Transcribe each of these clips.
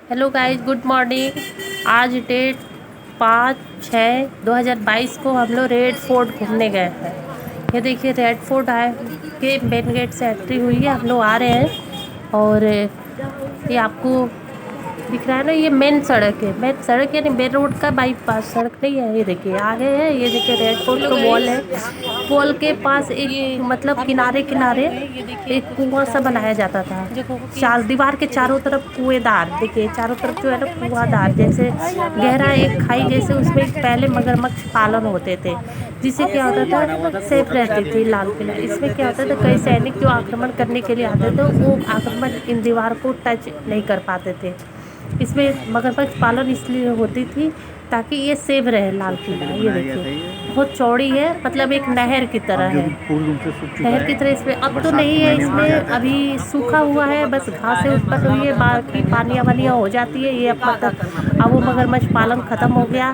Hello guys, good morning. आज date 5/6/2022 को हम लोग रेड फोर्ट घूमने गए हैं। ये देखिए, रेड फोर्ट आए के मेन गेट से एंट्री हुई है, हम लोग आ रहे हैं। और ये आपको दिख रहा है ना, ये मेन सड़क है। मेन सड़क यानी मेन रोड का बाईपास सड़क नहीं है। ये देखिए आगे है, ये देखिए रेड फोर्ट का वॉल है। वॉल के पास एक मतलब किनारे किनारे एक कुआं सा बनाया जाता था। चार दीवार के चारों तरफ कुएंदार, देखिए चारों तरफ जो है ना कुआंदार जैसे गहरा एक खाई जैसे, उसमें पहले मगरमच्छ पालन होते थे, जिससे क्या होता था, सेफ रहती थी लाल किला। इसमें क्या होता था, कई सैनिक जो आक्रमण करने के लिए आते थे वो आक्रमण इन दीवार को टच नहीं कर पाते थे। इसमें मगरमच्छ पालन इसलिए होती थी ताकि ये सेफ रहे लाल किला। ये देखिए बहुत चौड़ी है, मतलब एक नहर की तरह है। नहर की तरह इसमें अब तो नहीं है, इसमें अभी सूखा हुआ है, बस घासें उत्पन्न हुई है, बाकी पानिया वानिया हो जाती है। ये अब मतलब अब वो मगरमच्छ पालन खत्म हो गया।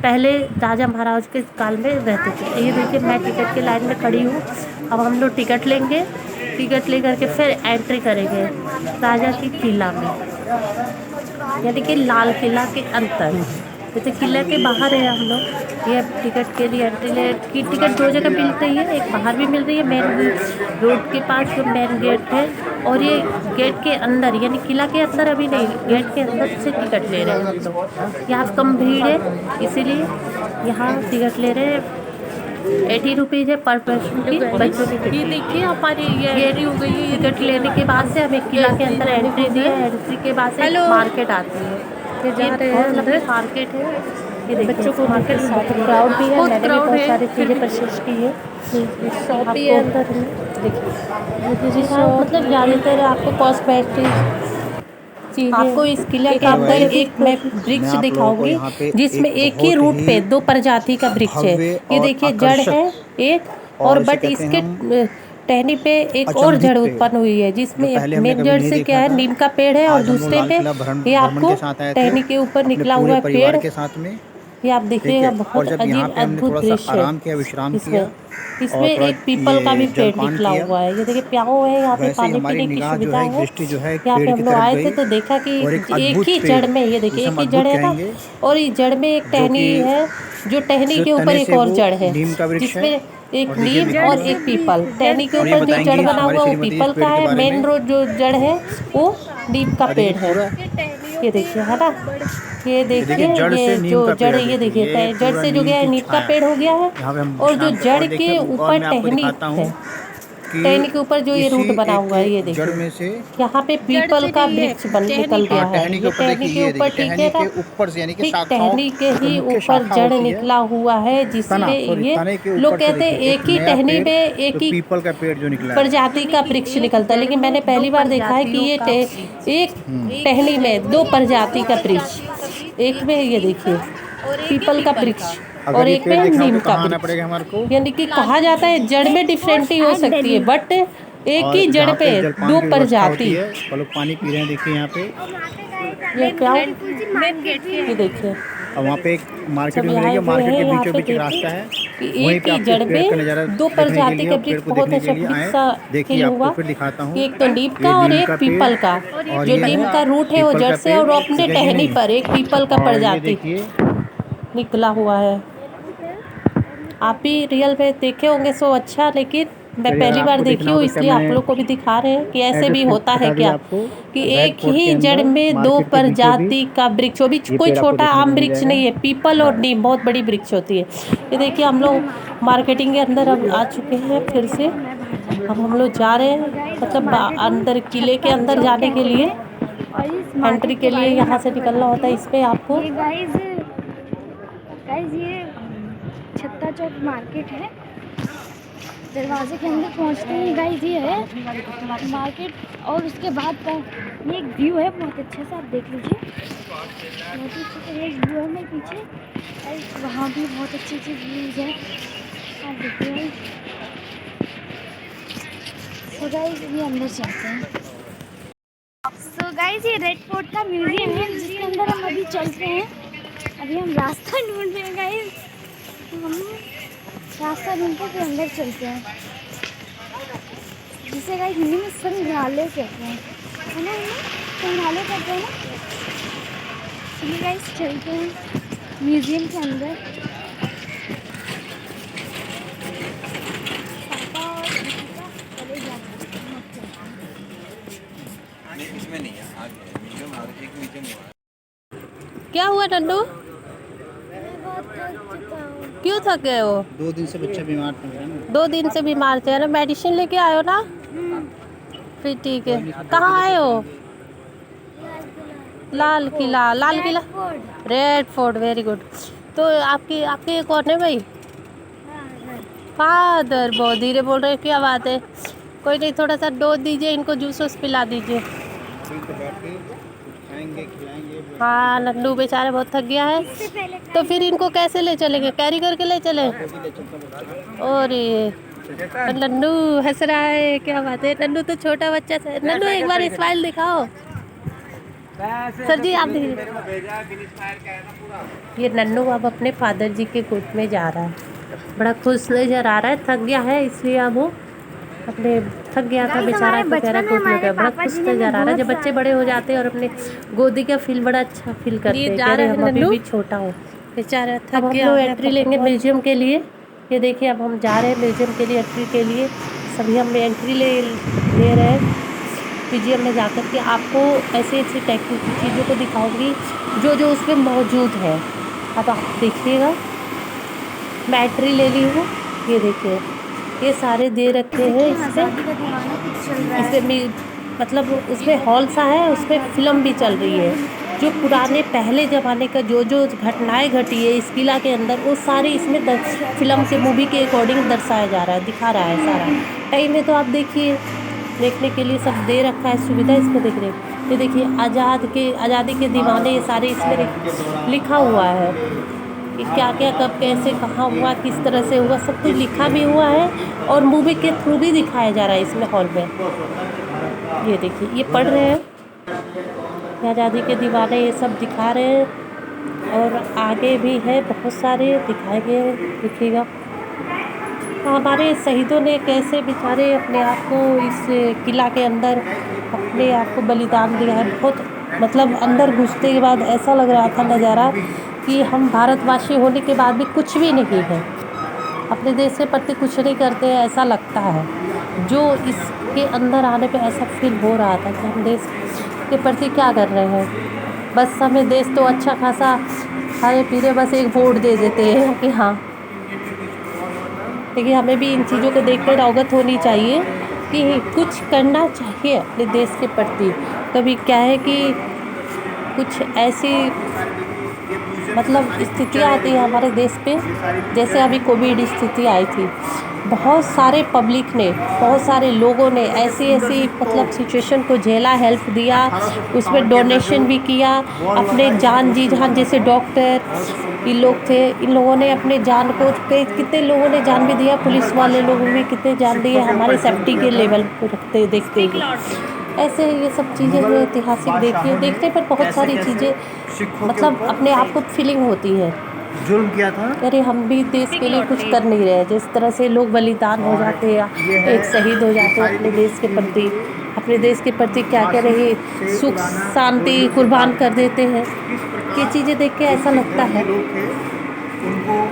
पहले राजा महाराज के काल में रहते थे। ये देखिए मैं टिकट की लाइन में खड़ी हूँ। अब हम लोग टिकट लेंगे, टिकट लेकर के फिर एंट्री करेंगे राजा की किला में, यानी कि लाल किला के अंदर। जैसे किला के बाहर है हम लोग। ये टिकट के लिए एंट्री ले की टिकट दो जगह मिल रही है, एक बाहर भी मिल रही है मेन रोड के पास जो मेन गेट है, और ये गेट के अंदर यानी किला के अंदर अभी नहीं, गेट के अंदर से टिकट ले रहे हैं हम लोग। यहाँ कम भीड़ है इसीलिए यहाँ टिकट ले रहे हैं। 80 रुपीज़ है पर पर्सन की बच्चों की। ये देखिए हमारी ये एंट्री हो गई है। टिकट लेने के बाद से हमें किला के अंदर एंट्री दी है। एंट्री के बाद से मार्केट आती है। ये बहुत लंबी मार्केट है। ये देखिए बच्चों को मार्केट साथ क्राउड भी है, मैंने भी बहुत सारी चीज़ें परचेज की है। शॉप भी है अंदर में, देखिए मतलब ज़्यादातर आपको कॉस्मेटिक। आपको इस किले के अंदर एक मैं वृक्ष दिखाऊंगी जिसमें एक ही रूट पे दो प्रजाति का वृक्ष है। ये देखिए जड़ है एक, और बट इसके टहनी पे एक और जड़ उत्पन्न हुई है, जिसमें मेन जड़ से क्या है, नीम का पेड़ है, और दूसरे पे ये आपको टहनी के ऊपर निकला हुआ है पेड़ के साथ में। ये आप देखिएगा बहुत अजीब अद्भुत दृश्य है। इसमें एक पीपल का भी पेड़ निकला हुआ है। ये देखिए प्याऊ है, यहाँ पे पानी पीने की सुविधा है। यहाँ पे हम लोग आए थे तो देखा कि एक ही जड़ में, ये देखिए एक ही जड़ है ना, और इस जड़ में एक टहनी है, जो टहनी के ऊपर एक और जड़ है, जिसमें एक नीम और एक पीपल। टहनी के ऊपर जो जड़ बना हुआ वो पीपल का है, मेन रोड जो जड़ है वो नीम का पेड़ है। ये देखिए है ना, ये देखिए ये जो जड़, ये देखिए जड़ से जो गया है नीम का पेड़ हो गया है, और जो जड़ के ऊपर टहनी है, टहनी के ऊपर जो ये रूट बना हुआ है, ये देखिए यहाँ पे पीपल का वृक्ष निकल गया है। ये टहनी के ऊपर, ठीक है ना, ठीक टहनी के ही ऊपर जड़ निकला हुआ है, जिसमें ये लोग कहते हैं एक ही टहनी में एक ही पीपल का पेड़ जो निकला प्रजाति का वृक्ष निकलता है। लेकिन मैंने पहली बार देखा है कि ये एक टहनी में दो प्रजाति का वृक्ष, एक में ये देखिए पीपल का वृक्ष और एक में नीम का वृक्ष। यानी कि कहा जाता है जड़ में डिफरेंटी हो सकती है, बट एक ही जड़ पे दो प्रजाति। पानी पी रहे हैं, देखिए यहाँ पे ये क्या, ये देखिए और वहाँ पे एक मार्केट मिलेगी, मार्केट के बीचों बीच रास्ता है, एक ही जड़ में दो प्रजाति का वृक्ष, बहुत अच्छा वृक्ष सा फील हुआ। एक तो नीम का और एक पीपल का। जो नीम का रूट है वो जड़ से, और अपने टहनी पर एक पीपल का प्रजाति निकला हुआ है। आप भी रियल में देखे होंगे सो अच्छा, लेकिन मैं पहली बार देखी हूँ, इसलिए आप लोग को भी दिखा रहे हैं कि ऐसे भी होता है क्या, कि एक ही जड़ में दो प्रजाति का वृक्ष, वो भी कोई छोटा आम वृक्ष नहीं है। पीपल और नीम बहुत बड़ी वृक्ष होती है। ये देखिए हम लोग मार्केटिंग के अंदर अब आ चुके हैं फिर से। अब हम लोग जा रहे हैं, मतलब अंदर किले के अंदर जाने के लिए, एंट्री के लिए यहाँ से निकलना होता है। इस पर आपको गाइस ये छत्ता चौक मार्केट है। दरवाजे के अंदर पहुंचते ही गाइस ये है मार्केट, और उसके बाद का ये एक व्यू है बहुत अच्छा सा, आप देख लीजिए। बहुत ही अच्छा एक व्यू है मेरे पीछे, और वहाँ भी बहुत अच्छी अच्छी व्यूज़ है, आप देखिए। सो गाइस ये अंदर चलते हैं। सो गाइस ये रेड फोर्ट का म्यूजियम है, जिसके अंदर हम अभी चलते हैं। अभी हम रास्ता ढूंढ रहे हैं गाइस, तो हम रास्ता ढूंढते फिर अंदर चलते हैं, जिसे गाइस हिंदी में संग्रहालय कहते हैं, है ना, संग्रहालय कहते हैं ना। चलिए गाइस चलते हैं म्यूजियम के अंदर। पापा और दीपिका चले जाते हैं। नहीं इसमें नहीं है, आगे है म्यूजियम, आगे एक म्यूजियम हुआ है। क्या हुआ नन्नू, मैं बहुत थक चुका हूँ। क्यों थक गए हो? 2 दिन से बच्चा बीमार था मेरा ना। 2 दिन से बीमार थे ना, मेडिसिन लेके आए हो ना? फिर ठीक है। कहाँ आए हो? Lal Qila. Lal Qila, red fort, very good. तो आपके कौन है भाई? फादर। बहुत धीरे बोल रहे हो, क्या बात है? कोई नहीं, थोड़ा सा डोज दीजिए इनको, जूस वूस पिला दीजिए। खाएंगे खिलाएंगे। हाँ नन्नू बेचारा बहुत थक गया है। तो फिर इनको कैसे ले चलेंगे? कैरी करके ले चले? और नन्नू हंस रहा है, क्या बात है? नन्नू तो छोटा बच्चा है। नन्नू एक बार स्माइल दिखाओ। सर जी आप देखिए, ये नन्नू अब अपने फादर जी के गोद में जा रहा है। बड़ा खुश नजर आ रहा है। थक गया है इसलिए अब वो अपने थक गया था बेचारा, तो कह रहा गोद में गया। बड़ा खुश नजर आ रहा है। जब बच्चे बड़े हो जाते हैं और अपने गोदी का फील बड़ा अच्छा फील करते हैं। कह रहे हम अभी भी छोटा हूँ बेचारा, थक गया। हम एंट्री लेंगे म्यूजियम के लिए। ये देखिए अब हम जा रहे हैं म्यूजियम के लिए, एंट्री के लिए। सभी हम एंट्री ले रहे हैं म्यूजियम में जाकर के। आपको ऐसी ऐसी टेक्निक चीज़ों को दिखाऊंगी जो जो उसमें मौजूद है। अब आप देखिएगा, मैं एंट्री ले ली हूँ। ये देखिए ये सारे दे रखे हैं इसमें मतलब उसमें हॉल सा है, उसमें फिल्म भी चल रही है। जो पुराने पहले ज़माने का जो जो घटनाएं घटी है इस किला के अंदर, वो सारी इसमें फिल्म से मूवी के अकॉर्डिंग दर्शाया जा रहा है, दिखा रहा है सारा। टाइम में तो आप देखिए, देखने के लिए सब दे रखा है सुविधा इसमें। देख रहे हैं ये देखिए आज़ादी के दीवाने, ये सारे इसमें लिखा हुआ है कि क्या क्या कब कैसे कहाँ हुआ, किस तरह से हुआ, सब कुछ लिखा भी हुआ है और मूवी के थ्रू भी दिखाया जा रहा है इसमें हॉल में। ये देखिए ये पढ़ रहे हैं, आज़ादी के दीवाने ये सब दिखा रहे हैं। और आगे भी है बहुत सारे दिखाए गए हैं, देखिएगा हमारे शहीदों ने कैसे बेचारे अपने आप को इस किला के अंदर अपने आप को बलिदान दिया है। बहुत मतलब अंदर घुसते के बाद ऐसा लग रहा था नज़ारा कि हम भारतवासी होने के बाद भी कुछ भी नहीं है, अपने देश के प्रति कुछ नहीं करते हैं, ऐसा लगता है। जो इसके अंदर आने पे ऐसा फील हो रहा था कि हम देश के प्रति क्या कर रहे हैं। बस हमें देश तो अच्छा खासा खाए पीने बस एक वोट दे देते हैं कि हाँ, लेकिन हमें भी इन चीज़ों को देखकर अवगत होनी चाहिए कि कुछ करना चाहिए अपने देश के प्रति। कभी क्या है कि कुछ ऐसी मतलब स्थितियाँ आती है हमारे देश पे, जैसे अभी कोविड स्थिति आई थी, बहुत सारे पब्लिक ने, बहुत सारे लोगों ने ऐसी ऐसी मतलब सिचुएशन को झेला, हेल्प दिया, उसमें डोनेशन भी किया, अपने जान जी जान, जैसे डॉक्टर ये लोग थे, इन लोगों ने अपने जान को, कितने लोगों ने जान भी दिया, पुलिस वाले लोगों ने कितने जान दिए हमारे सेफ्टी के लेवल को रखते देखते हुए। ऐसे ये सब चीज़ें जो ऐतिहासिक देखने पर बहुत सारी चीज़ें मतलब अपने आप को फीलिंग होती है, जुल्म किया था। अरे हम भी देश के लिए कुछ कर नहीं रहे। जिस तरह से लोग बलिदान हो जाते हैं, एक शहीद हो जाते हैं अपने देश के प्रति, अपने देश के प्रति क्या क्या रहे सुख शांति कुर्बान कर देते हैं। ये चीज़ें देख के ऐसा लगता है।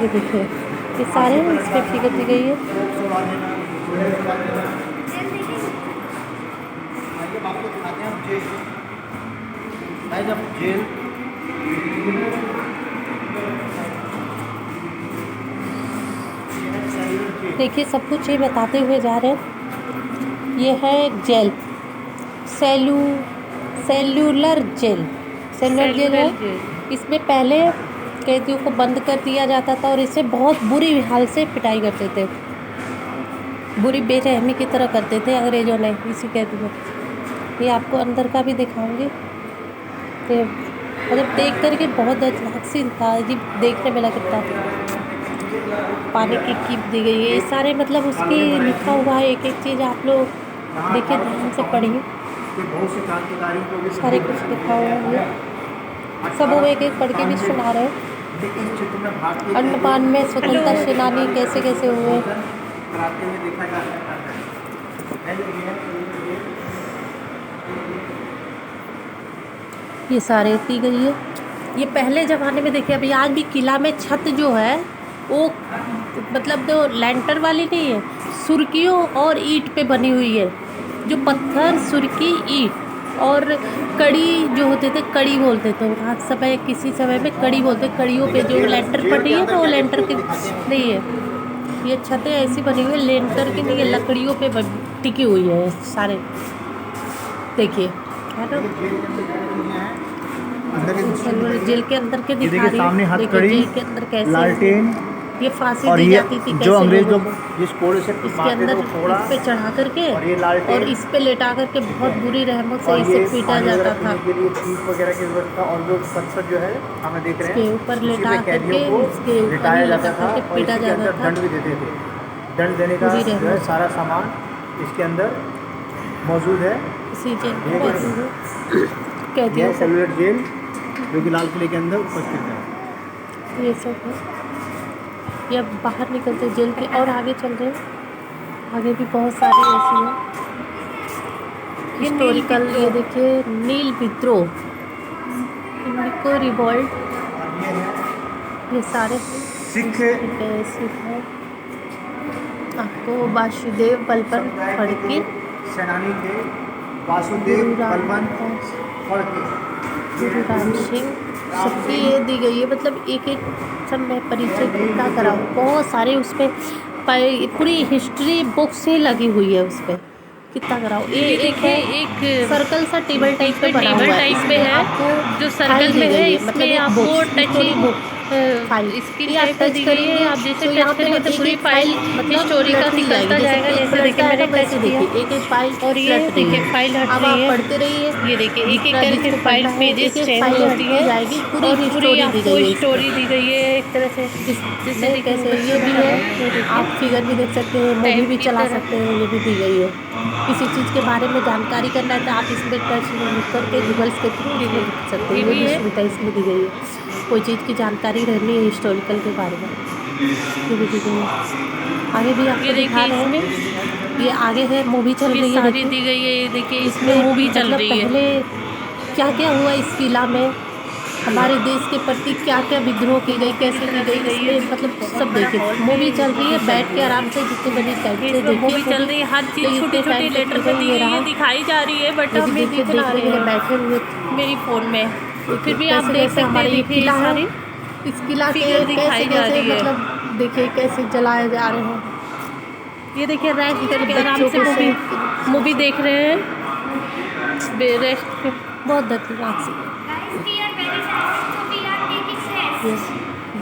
ये देखिए ये सारे इसमें फिगर दी गई है। देखिए सब कुछ ये बताते हुए जा रहे हैं। ये है जेल, सेल्यूलर जेल है। इसमें पहले कैदियों को बंद कर दिया जाता था और इसे बहुत बुरी हाल से पिटाई करते थे, बुरी बेरहमी की तरह करते थे अंग्रेज़ों ने इसी कैदी को। ये आपको अंदर का भी दिखाऊंगी। तो मतलब देख कर के बहुत दर्दनाक सी था, अजीब देखने में लगता था। पानी की कीप दी गई है, ये सारे मतलब उसकी लिखा हुआ है, एक एक चीज़ आप लोग देखिए ध्यान से पढ़िए, सारे कुछ लिखा हुआ है। सब वो एक एक पढ़ के भी सुना रहे हैं। अन्नपान में स्वतंत्रता सेनानी कैसे कैसे हुए, ये सारे दी गई है। ये पहले ज़माने में देखिए, अभी आज भी किला में छत जो है वो मतलब जो लैंटर वाली नहीं है, सुर्खियों और ईंट पे बनी हुई है। जो पत्थर, सुर्खी, ईंट और कड़ी जो होते थे, कड़ी बोलते थे आज समय, किसी समय में कड़ी बोलते, कड़ियों पे जो लेंटर पड़ी है तो वो लेंटर की नहीं है। ये छतें ऐसी बनी हुई है, लेंटर की नहीं है, लकड़ियों पे टिकी हुई है सारे। देखिए है ना, जेल के अंदर के दिखा रही सामने है। हथकड़ी, जेल के अंदर कैसे लालटेन, ये फांसी और दी ये जाती थी कैसे जो अंग्रेज लोगों लोग को। जिस कोड़े से इसके मारते थे अंदर वो फोड़ा, इस पे चढ़ा करके और ये लालटेन, और इस पे लेटा करके बहुत बुरी रहमत से और इसे ये पीटा पानी वगैरह जाता था। पीने के लिए पीप वगैरह की जरूरत था। और जो पत्थर जो है हमें देख रहे इसके हैं, ऊपर उसी लेटा पे करके कैदियों को इसके ऊपर लिटाया ही जाता लेटा था करके और पीटा इसी के अंदर जाता था। दंड भी देते थे। दंड देने का बुरी जो है रहमत सारा सामान इसके अंदर मौजूद है। इसी जेल ये में कैदियों यह को सेलुलर जेल जो कि लाल किले के अंदर उपस्थित है। ये सब है। ये अब बाहर निकलते जेल के और आगे चल रहे हैं। आगे भी बहुत सारी ऐसी हैं हिस्टोरिकल। ये देखिए नील विद्रोह, इंडिको रिवॉल्ट, ये सारे सिख सिख है। आपको वासुदेव बलबन फड़के, सेनानी थे वासुदेव बलवंत फड़के, गुरु राम सिंह, सबकी ये दी गई है। मतलब एक एक सब मैं परिचय कितना करा, बहुत सारे उस पर पूरी हिस्ट्री बुक्स ही लगी हुई है उस पर, कितना कराओ। ये देखिए एक सर्कल सा टेबल टाइप पे बना हुआ है, इसमें आपको जो सर्कल में है इसमें आपको टच बुक फाइल इसकी टाइप पे दी गई है। आप जैसे टच करेंगे तो पूरी फाइल मतलब स्टोरी का निकलता जाएगा। जैसे देखिए मैंने टच किया, एक एक फाइल और ये देखिए फाइल हट रही है, पढ़ते रहिए। ये देखिए एक एक करके फाइल पेजेस चेंज होती है जाएगी, पूरी आपको स्टोरी दी गई है एक तरह से। जैसे कैसे ये भी है, आप फिगर भी देख सकते हैं, मूवी भी चला सकते हैं, ये भी दी गई है। किसी चीज़ के बारे में जानकारी करना है तो आप इसमें टच करके गूगल्स के थ्रू लिख सकते हैं। ये भी सुविधा इसमें दी गई है। कोई चीज़ की जानकारी रहनी है हिस्टोरिकल के बारे में, ये भी दी गई है। आगे भी आपको दिखा रहे हैं, ये आगे है मूवी चल रही है, सारी दी गई है। ये देखिए इसमें मूवी चल रही है। पहले क्या क्या हुआ इस किला में, हमारे देश के प्रति क्या क्या विद्रोह की गई, कैसे की गई, इसमें मतलब सब देखिए। मूवी चल रही है, बैठ के आराम से जितने बजे चाहिए मूवी चल रही है। हर चीज़ छोटी छोटी लेटर पे दी गई है, दिखाई जा रही है, बट अब मैं दिख रहा है बैठे हुए मेरी फ़ोन में। फिर भी आप देख सकते हैं, देखिए सारी इस किला के दिखाई जा रही है। मतलब देखिए कैसे जलाए जा रहे हैं। ये देखिए रेस्ट करके आराम से मूवी देख रहे हैं, रेस्ट पे बहुत दिमाग से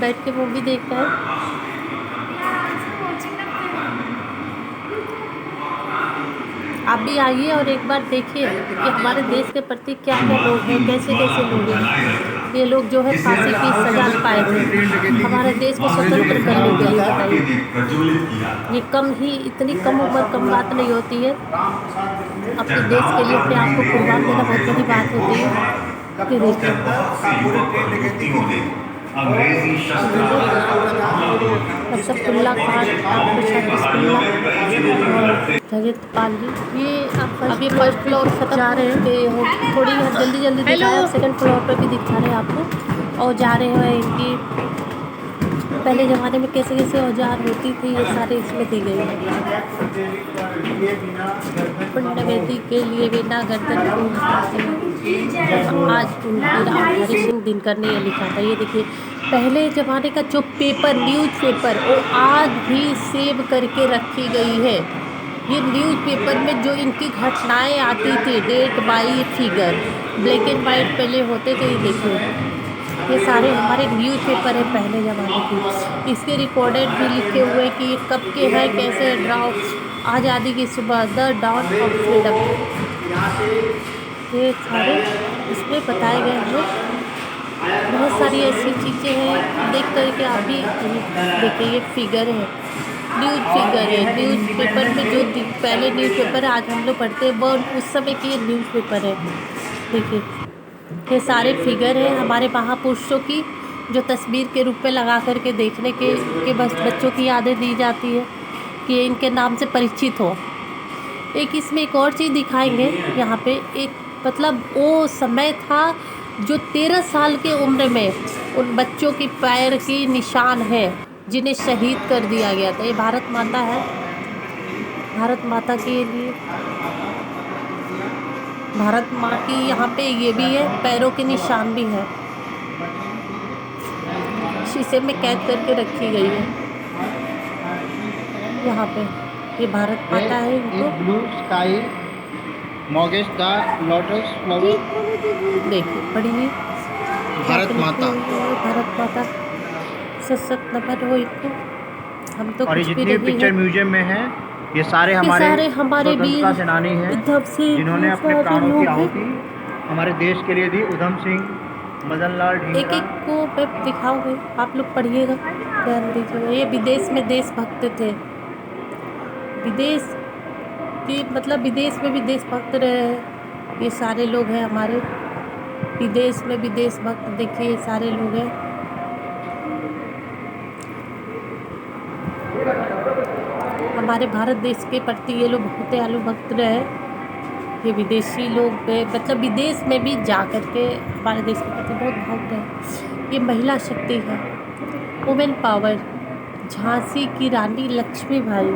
बैठ के मूवी देख रहे हैं। आप भी आइए और एक बार देखिए कि हमारे देश के प्रति क्या क्या लोग हैं, कैसे कैसे लोग हैं। ये लोग जो है फांसी की सजा पाए थे हमारे देश को स्वतंत्र करने के लिए। बताइए, ये कम ही इतनी कम उम्र कम बात नहीं होती है। अपने देश के लिए अपने आप को कुर्बान देना बहुत बड़ी बात होती है। कि देखिए अशफाकुल्ला खान, रजत पाल जी, ये अभी फर्स्ट फ्लोर खत्म जा रहे हैं, थोड़ी जल्दी जल्दी दिखाया। सेकंड फ्लोर पे भी दिखा रहे हैं आपको। और जा रहे हैं इनकी पहले ज़माने में कैसे कैसे औजार होती थी, ये सारे इसमें दी गई है। पुण्यवेदी के लिए बिना गर्दन आज हरि सिंह दिनकर ने ये लिखा था। ये देखिए पहले ज़माने का जो पेपर, न्यूज़पेपर, वो आज भी सेव करके रखी गई है। ये न्यूज़पेपर में जो इनकी घटनाएं आती थी, date by figure, black and white पहले होते थे। ये देखिए ये सारे हमारे न्यूज़पेपर है पहले ज़माने की। इसके रिकॉर्डेड भी लिखे हुए कि ये कब के हैं, कैसे ड्राउ आज़ादी की सुबह, द डाउन ऑफ फ्रीडम, ये सारे इसमें बताए गए हैं। बहुत सारी ऐसी चीज़ें हैं, देख करके आप भी देखिए। ये फिगर है, न्यूज़ फिगर है, न्यूज़पेपर में जो पहले न्यूज़पेपर आज हम लोग पढ़ते हैं वो उस समय की ये न्यूज़पेपर है। देखिए ये सारे फिगर हैं हमारे महापुरुषों की, जो तस्वीर के रूप में लगा करके देखने के बस बच्चों की यादें दी जाती है कि इनके नाम से परिचित हो। एक इसमें एक और चीज़ दिखाएंगे यहाँ पे, एक मतलब वो समय था जो 13 साल के उम्र में उन बच्चों की पैर की निशान है जिन्हें शहीद कर दिया गया था। ये भारत माता है, भारत माता के लिए, भारत माँ की यहाँ पे ये भी है, पैरों के निशान भी है, शीशे में कैद करके रखी गई है यहाँ पे। ये भारत माता है। इनको ब्लू स्काई मॉगेस द लोटस फ्लावर, देखिए पढ़िए, भारत माता। भारत माता सशक्त नमन हो इनको। हम तो और ये कुछ भी जितनी नहीं पिक्चर है। म्यूजियम में है ये सारे ये हमारे सारे हमारे स्वतंत्रता वीर सेनानी हैं उधम सिंह, जिन्होंने ये अपने सारे प्राणों की लोग हैं। आहुति हमारे देश के लिए दी। उधम सिंह, मदन लाल एक ढींगरा। एक को मैं दिखाऊंगी, आप लोग पढ़िएगा, ध्यान दीजिएगा। ये विदेश में देशभक्त थे, विदेश की मतलब विदेश में भी देशभक्त रहे हैं। ये सारे लोग हैं हमारे विदेश में भी देशभक्त। देखिए ये सारे लोग हैं। हमारे भारत देश के प्रति ये लोग बहुत दयालु भक्त रहे। ये विदेशी लोग मतलब विदेश में भी जा कर के हमारे देश के प्रति बहुत भक्त है। ये महिला शक्ति है, वुमेन पावर, झांसी की रानी लक्ष्मीबाई।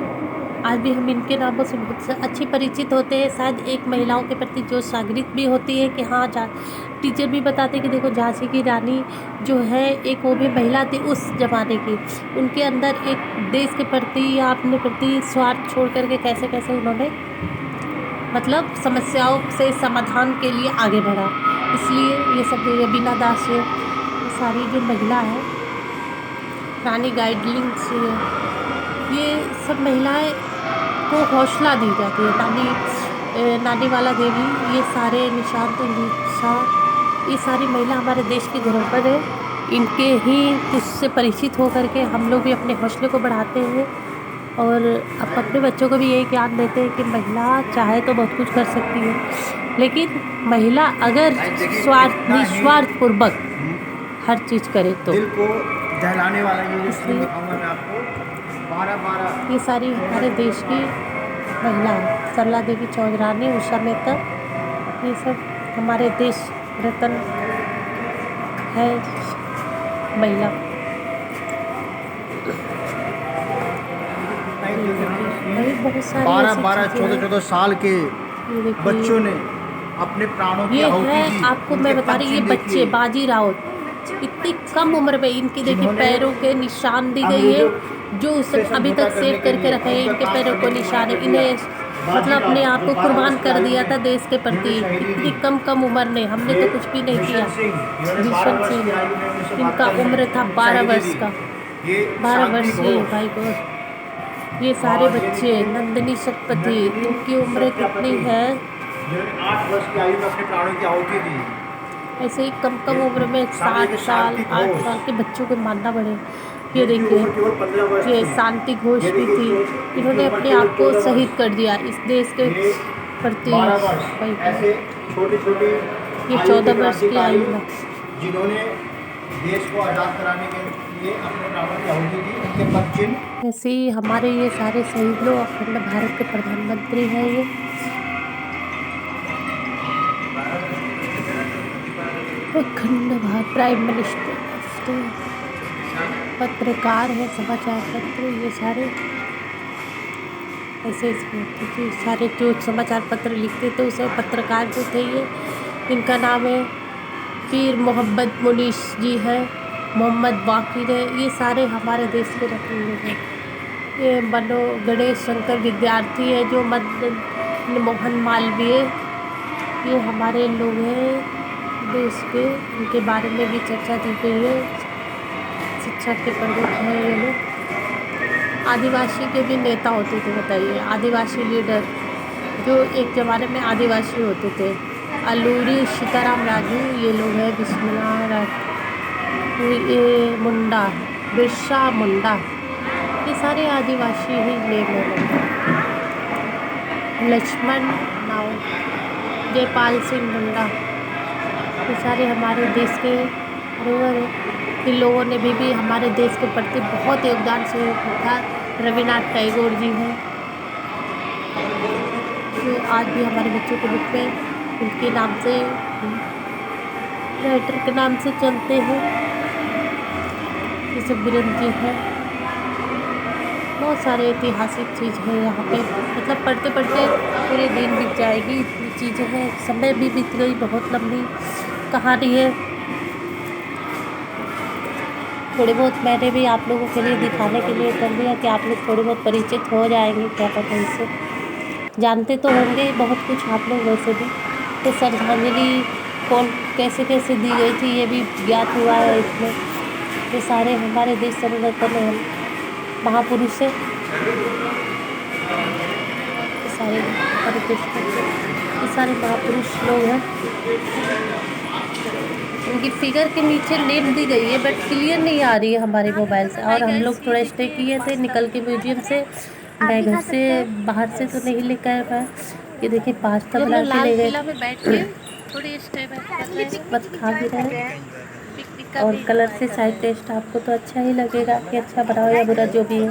आज भी हम इनके नामों से बहुत अच्छी परिचित होते हैं। शायद एक महिलाओं के प्रति जो जागृत भी होती है कि हाँ, टीचर भी बताते हैं कि देखो झांसी की रानी जो है एक वो भी महिला थी उस ज़माने की। उनके अंदर एक देश के प्रति या अपने प्रति स्वार्थ छोड़ करके कैसे कैसे उन्होंने मतलब समस्याओं से समाधान के लिए आगे बढ़ा। इसलिए ये सब बीना दास ये सारी जो महिला है, रानी गाइडलिंग्स, ये सब महिलाएं को हौसला दी जाती है। नानी वाला देवी, ये सारे निशांत शाह, ये सारी महिला हमारे देश की धरोहर है। इनके ही कुछ से परिचित होकर के हम लोग भी अपने हौसले को बढ़ाते हैं और अपने बच्चों को भी यही ज्ञान देते हैं कि महिला चाहे तो बहुत कुछ कर सकती है, लेकिन महिला अगर निस्वार्थपूर्वक हर चीज़ करे तो। दिल को दहलाने वाला ये जो सीन दिखाऊंगा मैं आपको, 12 ये सारी हमारे देश की महिला है। सरला देवी चौधरानी, उषा मेहता, ये सब हमारे देश रत्न है महिला। बहुत सारी 12 14 साल के बच्चों ने अपने प्राणों की ये आहुति है दी। आपको मैं बता रही, ये बच्चे बाजी राउत इतनी कम उम्र में इनकी देखिए पैरों के निशान दी गई है, जो उसे अभी तक सेव करके रखे हैं। इनके पैरों को निशान है, इन्हें मतलब अपने आप को कुर्बान कर दिया था देश के प्रति। इतनी कम उम्र में हमने तो कुछ भी नहीं किया। भीषण सिंह, इनका उम्र था 12 वर्ष का, 12 वर्षीय भाई को। ये सारे बच्चे, नंदिनी शतपथी, इनकी उम्र कितनी है? 8 वर्ष की आयु में अपने प्राणों की आहुति दी। ऐसे ही कम उम्र में 7 साल 8 साल के बच्चों को मारना पड़े। ये देखिए, ये शांति घोष भी थी, इन्होंने अपने आप को शहीद कर दिया इस देश के प्रति। ऐसे छोटी ये 14 वर्ष की आयु में जिन्होंने देश को आज़ाद कराने के लिए अपने प्राणों की आहुति दी, उनके पद चिन्ह। ऐसे ही हमारे ये सारे शहीद लोग अखंड भारत के प्रधानमंत्री हैं। ये अखंड भारत प्राइम मिनिस्टर, पत्रकार है, समाचार पत्र, ये सारे ऐसे सारे जो समाचार पत्र लिखते थे उसे पत्रकार जो थे ये। इनका नाम है पीर मोहम्मद मुनीश जी है, मोहम्मद वाकिर है। ये सारे हमारे देश के रत्न लोग हैं। ये गणेश शंकर विद्यार्थी है जो मदन मोहन मालवीय, ये हमारे लोग हैं देश के। इनके बारे में भी चर्चा की गई है। शिक्षा के प्रमुख हैं ये लोग। आदिवासी के भी नेता होते थे, बताइए, आदिवासी लीडर जो एक ज़माने में आदिवासी होते थे। अलूरी सीताराम राजू, ये लोग हैं। ये मुंडा, बिरसा मुंडा, ये सारे आदिवासी ही नेम हैं। लक्ष्मण नाव, जयपाल सिंह मुंडा, ये सारे हमारे देश के लोग। इन लोगों ने भी हमारे देश के प्रति बहुत योगदान से था। रविन्द्रनाथ टैगोर जी हैं जो आज भी हमारे बच्चों के बुक में उनके नाम से राइटर के नाम से चलते हैं। ये सब ग्रंथि है, बहुत सारे ऐतिहासिक चीज़ है यहाँ पे, मतलब पढ़ते पढ़ते पूरे दिन बीत जाएगी, इतनी चीज़ें हैं। समय भी बीत गई, बहुत लंबी कहानी है। थोड़े बहुत मैंने भी आप लोगों के लिए दिखाने के लिए कर दिया कि आप लोग थोड़े बहुत परिचित हो जाएंगे, क्या पता इससे जानते तो होंगे बहुत कुछ आप लोग वैसे भी। तो श्रद्धांजलि कौन कैसे कैसे दी गई थी ये भी ज्ञात हुआ है इसमें। ये सारे हमारे देश संरक्षण महापुरुष है, ये सारे ये सारे महापुरुष लोग हैं। उनकी फिगर के नीचे नेम दी गई है बट क्लियर नहीं आ रही है हमारे मोबाइल से। और हम लोग थोड़ा स्टे किए थे निकल के म्यूजियम से, मैं घर से बाहर से तो नहीं लेकर पाया। ये देखिए पास्ता बना के ले गए, बस खा भी रहे हैं। और कलर से साइड टेस्ट आपको तो अच्छा ही लगेगा कि अच्छा बनाओ या बुरा जो भी है।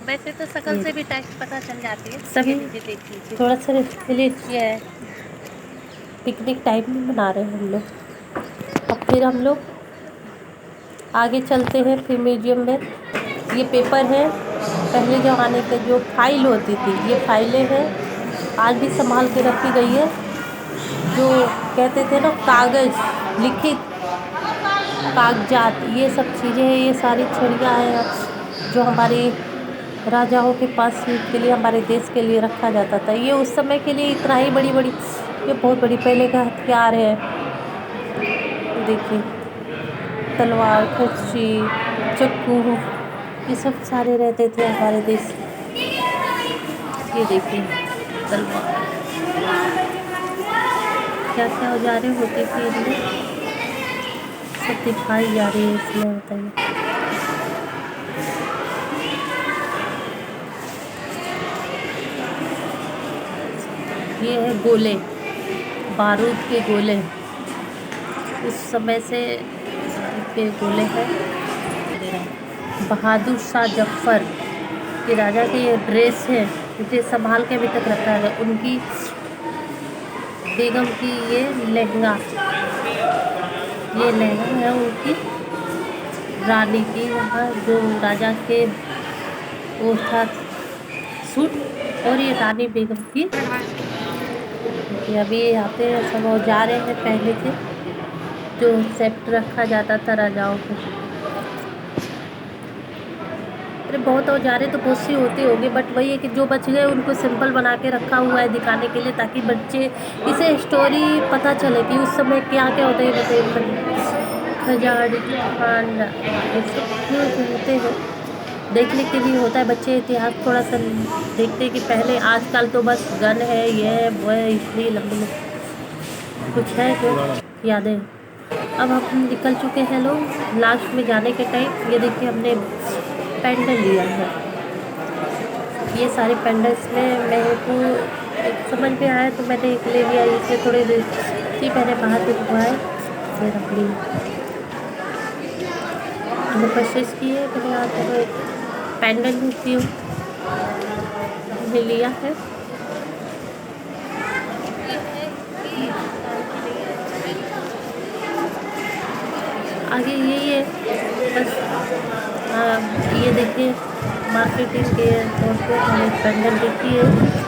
वैसे तो शकल से भी टेस्ट पता चल जाती है सभी थोड़ा सा ये है। पिकनिक टाइप में बना रहे हैं हम लोग। अब फिर हम लोग आगे चलते हैं फिर म्यूजियम में। ये पेपर है, पहले ज़माने के जो फाइल होती थी, ये फाइलें हैं, आज भी संभाल के रखी गई है। जो कहते थे ना कागज़, लिखित कागजात, ये सब चीज़ें हैं। ये सारी छड़ियाँ हैं जो हमारे राजाओं के पास के लिए, हमारे देश के लिए रखा जाता था। ये उस समय के लिए इतना ही बड़ी बड़ी, ये बहुत बड़ी पहले का हथियार है। देखिए तलवार, कच्ची, चाकू, ये सब सारे रहते थे हमारे देश। ये देखिए तलवार, क्या क्या औजारें होती थी इनमें, सब दिखाई जा रही है इसमें। बताइए ये है गोले, बारूद के गोले, उस समय से के गोले हैं। बहादुर शाह जफ़र के राजा के ये ड्रेस है, इसे संभाल के अभी तक रखा है। उनकी बेगम की ये लहंगा, ये लहंगा है उनकी रानी की। यहाँ जो राजा के वो था सूट, और ये रानी बेगम की। ये अभी आते हैं सब औजारे हैं पहले के, जो सेट रखा जाता था राजाओं को। अरे बहुत औजारे तो बहुत सी होती होंगी, बट वही है कि जो बच गए उनको सिंपल बना के रखा हुआ है दिखाने के लिए, ताकि बच्चे इसे स्टोरी पता चले कि उस समय क्या क्या होता है। बताइए खजान खान, ये सब क्यों होते हैं, देखने के लिए होता है। बच्चे इतिहास थोड़ा सा देखते हैं कि पहले, आजकल तो बस गन है, ये है वो है, इसलिए लंबी कुछ है जो यादें। अब हम निकल चुके हैं लोग लास्ट में जाने के टाइम। ये देखिए हमने पेंडल लिया है, ये सारे पेंडल्स में मेरे को समझ में आया तो मैंने एक ले लिया। इसे थोड़ी देर थी मैंने बाहर पे धुआए, ये रख ली। मैंने कोशिश की है, मैंने यहाँ पर पेंडल भी लिया है। आगे यही है बस। ये देखिए मार्केटिंग के तौर पे हमें पेंडल देखी है।